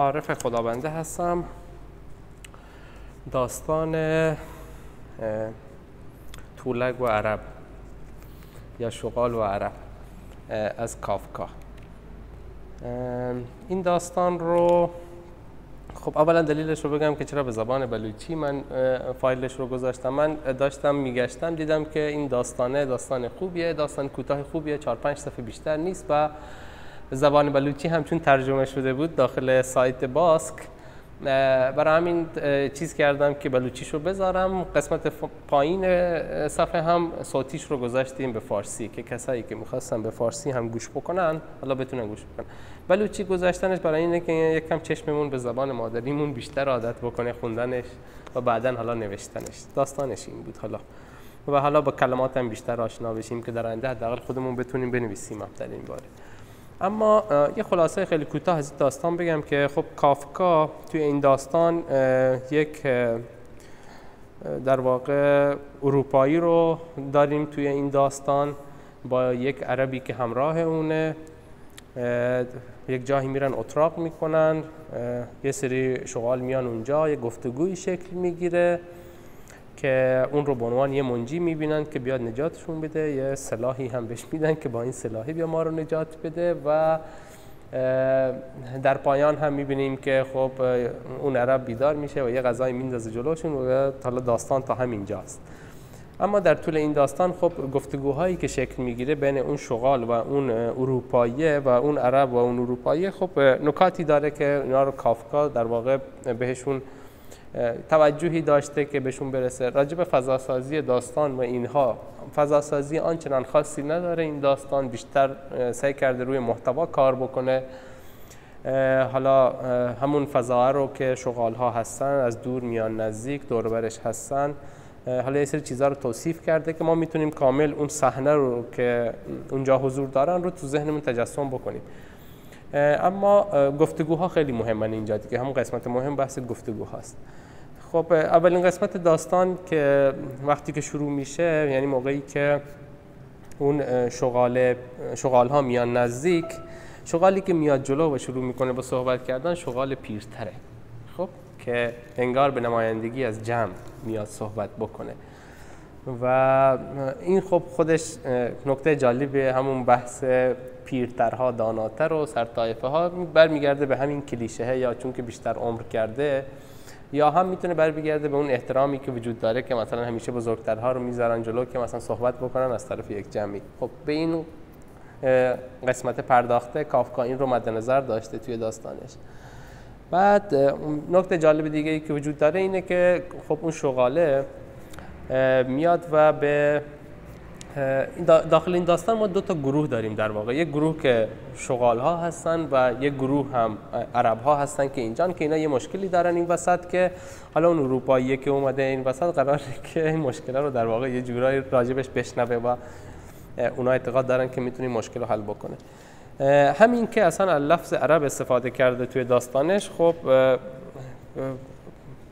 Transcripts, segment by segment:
عارف خدابنده هستم. داستان تولک و عرب یا شغال و عرب از کافکا. این داستان رو خب اولا دلیلش رو بگم که چرا به زبان بلوچی من فایلش رو گذاشتم. من داشتم میگشتم دیدم که این داستان خوبیه، داستان کوتاه خوبیه، 4-5 صفحه بیشتر نیست و زبان بلوچی همچون ترجمه شده بود داخل سایت باسک. برای همین چیز کردم که بلوچیش رو بذارم. قسمت پایین صفحه هم صوتیش رو گذاشتیم به فارسی که کسایی که میخواستن به فارسی هم گوش بکنن حالا بتونن گوش بکنن. بلوچی گذاشتنش برای اینه که یکم چشممون به زبان مادریمون بیشتر عادت بکنه خوندنش و بعداً حالا نوشتنش. داستانش این بود حالا با کلمات هم بیشتر آشنا بشیم که در آینده حداقل خودمون بتونیم بنویسیم در این باره. اما یه خلاصه خیلی کوتاه از داستان بگم که خب کافکا توی این داستان یک در واقع اروپایی رو داریم توی این داستان با یک عربی که همراه اونه. یک جایی میرن اتراق میکنن، یه سری شغال میان اونجا، یه گفتگوی شکل میگیره که اون رو به عنوان یه منجی میبینن که بیاد نجاتشون بده. یه سلاحی هم بهش میدن که با این سلاحی بیا ما رو نجات بده و در پایان هم میبینیم که خب اون عرب بیدار میشه و یه غذای میندازه جلوشون و حالا داستان تا همینجاست. اما در طول این داستان خب گفتگوهایی که شکل میگیره بین اون شغال و اون اروپاییه و اون عرب و اون اروپاییه خب نکاتی داره که اینا رو کافکا در واقع بهشون توجهی داشته که بهشون برسه. راجع به فضاسازی داستان و اینها، فضاسازی آنچنان خاصی نداره این داستان، بیشتر سعی کرده روی محتوا کار بکنه. حالا همون فضا رو که شغال ها هستن از دور میان نزدیک دور برش هستن، حالا یه سری چیزا رو توصیف کرده که ما میتونیم کامل اون صحنه رو که اونجا حضور دارن رو تو ذهنمون تجسم بکنیم. اما گفتگوها خیلی مهمن اینجا دیگه، همون قسمت مهم بحث گفتگوهاست. خب اولین قسمت داستان که وقتی که شروع میشه، یعنی موقعی که اون شغال ها میان نزدیک، شغالی که میاد جلو و شروع میکنه با صحبت کردن شغال پیرتره، خب که انگار به نمایندگی از جمع میاد صحبت بکنه و این خب خودش نکته جالبه. همون بحث پیرترها داناتر و سرطایفه ها برمیگرده به همین کلیشه یا چون که بیشتر عمر کرده، یا هم میتونه برمیگرده به اون احترامی که وجود داره که مثلا همیشه بزرگترها رو میذارن جلو که مثلا صحبت بکنن از طرف یک جمعی. خب به این قسمت پرداخته کافکا این رو مد نظر داشته توی داستانش. بعد نکته جالب دیگه ای که وجود داره اینه که خب اون شغاله میاد و به داخل این داستان ما 2 گروه داریم در واقع. یک گروه که شغال ها هستن و یک گروه هم عرب ها هستن که اینجان که اینا یه مشکلی دارن این وسط، که حالا اون اروپاییه که اومده این وسط قراره که این مشکل رو در واقع یه جورایی راجبش بشنوه و اونا اعتقاد دارن که میتونه مشکل رو حل بکنه. همین که اصلا لفظ عرب استفاده کرده توی داستانش خب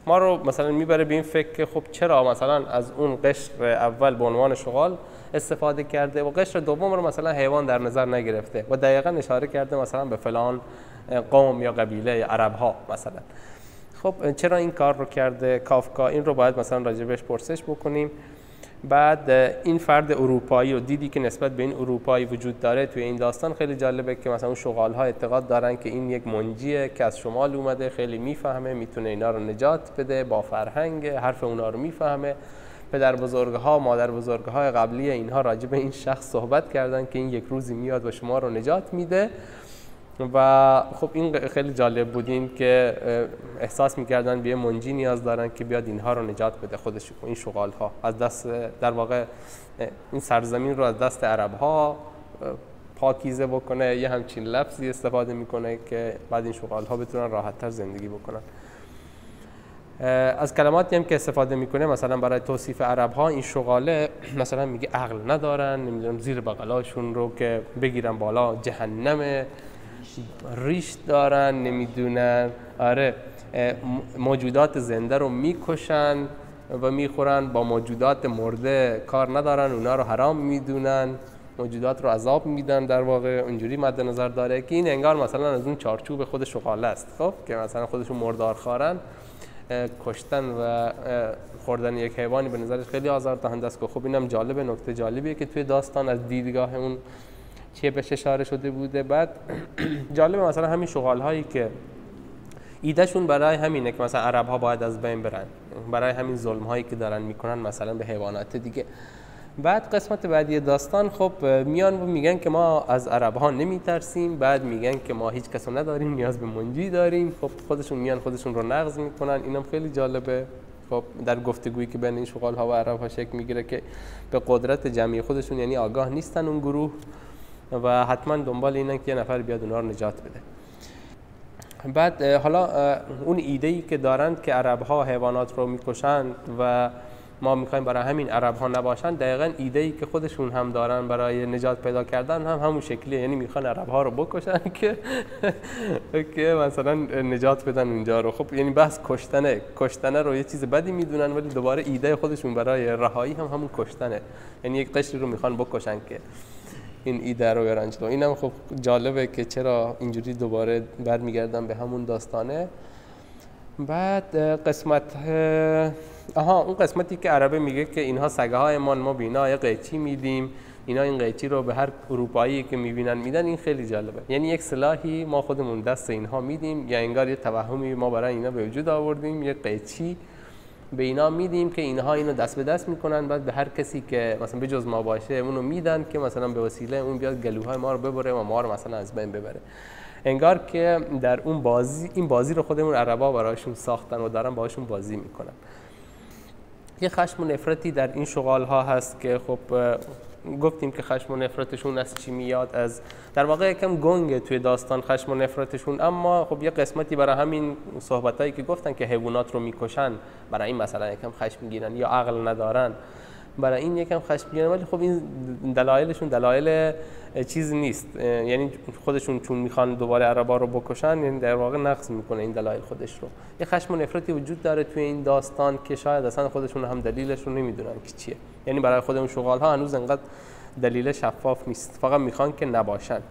ما رو مثلا میبره به این فکر که خب چرا مثلا از اون قشر اول به عنوان شغال استفاده کرده و قشر دوم رو مثلا حیوان در نظر نگرفته و دقیقاً اشاره کرده مثلا به فلان قوم یا قبیله عرب ها مثلا. خب چرا این کار رو کرده کافکا؟ این رو باید مثلا راجبش پرسش بکنیم. بعد این فرد اروپایی و دیدی که نسبت به این اروپایی وجود داره توی این داستان خیلی جالبه که مثلا اون شغال ها اعتقاد دارن که این یک منجیه که از شمال اومده، خیلی میفهمه، میتونه اینا رو نجات بده، با فرهنگ، حرف اونا رو میفهمه. پدر بزرگها، مادر بزرگهای قبلی اینها راجع به این شخص صحبت کردن که این یک روزی میاد و شما رو نجات میده و خب این خیلی جالب بودین که احساس میکردن به یه منجی نیاز دارن که بیاد اینها رو نجات بده، خودش این شغال ها از دست در واقع این سرزمین رو از دست عرب ها پاکیزه بکنه. یه همچین لفظی استفاده میکنه که بعد این شغال ها بتونن راحت تر زندگی بکنن. از کلماتی هم که استفاده میکنه مثلا برای توصیف عرب ها این شغاله مثلا میگه عقل ندارن، نمیدونم زیر بغلاشون رو که بگیرن بالا جهنمه، ریش دارن، نمیدونن آره موجودات زنده رو میکشن و میخورن، با موجودات مرده کار ندارن، اونا رو حرام میدونن موجودات رو عذاب میدن، در واقع اونجوری مد نظر داره که این انگار مثلا از اون چارچوب خود شغاله است. خب که مثلا خودشون مردارخوارن، کشتن و خوردن یک حیوانی به نظرش خیلی آزاردهنده است. که خب اینم جالبه، نکته جالبیه که توی داستان از دیدگاه اون چیه بهش اشاره شده بوده. بعد جالبه مثلا همین شغال هایی که ایدهشون برای همینه که مثلا عرب ها باید از بین برن، برای همین ظلم هایی که دارن میکنن مثلا به حیوانات دیگه. بعد قسمت بعدی داستان خب میان و میگن که ما از عرب ها نمیترسیم، بعد میگن که ما هیچ کسو نداریم، نیاز به منجی داریم. خب خودشون میان خودشون رو نقض میکنن. اینم خیلی جالبه. خب در گفتگویی که بین این شغال ها و عرب ها شکل میگیره که به قدرت جمعی خودشون یعنی آگاه نیستن اون گروه و حتما دنبال اینن که یه نفر بیاد اونها رو نجات بده. بعد حالا اون ایده‌ای که دارند که عرب ها حیوانات رو میکشند و ما میخوایم برای همین عرب ها نباشن، دقیقاً ایده‌ای که خودشون هم دارن برای نجات پیدا کردن هم همون شکلیه. یعنی میخوان عرب ها رو بکشن که مثلا نجات بدن اونجا رو. خب یعنی بحث کشتنه رو یه چیز بدی میدونن، ولی دوباره ایده خودشون برای رهایی هم همون کشتنه. یعنی یک قشری رو میخوان بکشن که این ایده رو بیارن جلو. اینم خب جالبه که چرا اینجوری دوباره برمیگردن به همون داستانه. بعد قسمت اون قسمتی که عربه میگه که اینها سگه های ما به اینا یه قیچی میدیم، اینا این قیچی رو به هر اروپایی که میبینن میدن. این خیلی جالبه. یعنی یک سلاحی ما خودمون دست اینها میدیم، یا انگار یه توهمی ما برای اینا به وجود آوردیم، یه قیچی به اینا میدیم که اینها اینو دست به دست میکنن. بعد به هر کسی که مثلا به جز ما باشه اونو میدن که مثلا به وسیله اون بیاد گلوهای ما رو ببره و ما رو مثلا از بین ببره. انگار که در اون بازی، این بازی رو خودمون عربا براشون ساختن و دارن باهاشون بازی میکنن. یه خشم و نفرتی در این شغال ها هست که خب گفتیم که خشم و نفرتشون از چی میاد، از در واقع یکم گنگه توی داستان خشم و نفرتشون. اما خب یه قسمتی برای همین صحبتایی که گفتن که حیوانات رو میکشن، برای این مثلا یکم خشم میگیرن، یا عقل ندارن برای این یکم خشم میگیرن. ولی خب این دلایلشون دلایل چیز نیست. یعنی خودشون چون میخوان دوباره عربا رو بکشن، یعنی در واقع نقض میکنه این دلایل خودش رو. یه خشم و نفرتی وجود داره توی این داستان که شاید اصلا خودشون هم دلیلش رو نمیدونن که چیه. یعنی برای خودمون شغال ها هنوز انقدر دلیل شفاف نیست، فقط میخوان که نباشن.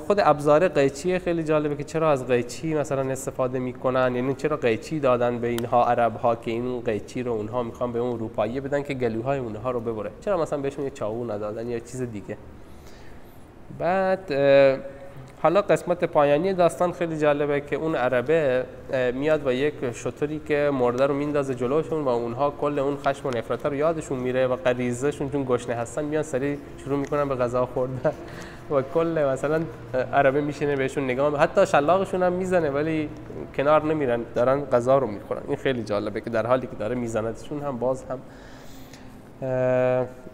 خود ابزار قیچی خیلی جالبه که چرا از قیچی مثلا استفاده میکنن، یعنی چرا قیچی دادن به اینها عرب ها که این قیچی رو اونها میخوان به اون اروپایی بدن که گلوهای اونها رو ببره. چرا مثلا بهشون یه چاقو ندادن یا چیز دیگه. بعد حالا قسمت پایانی داستان خیلی جالبه که اون عربه میاد و یک شتری که مرده رو میندازه جلوشون و اونها کل اون خشم و نفرت رو یادشون میره و غریزه‌شون چون گشنه هستن میان سریع شروع میکنن به غذا خوردن و کل مثلا عربه میشینه بهشون نگاه، حتی شلاقشون هم میزنه ولی کنار نمیرن، دارن غذا رو میخورن. این خیلی جالبه که در حالی که داره میزنتشون هم باز هم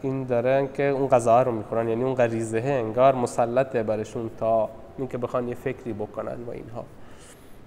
این دارن که اون غذا رو میخورن. یعنی اون غریزه انگار مسلطه برشون تا اینکه بخوان یه فکری بکنن و اینها.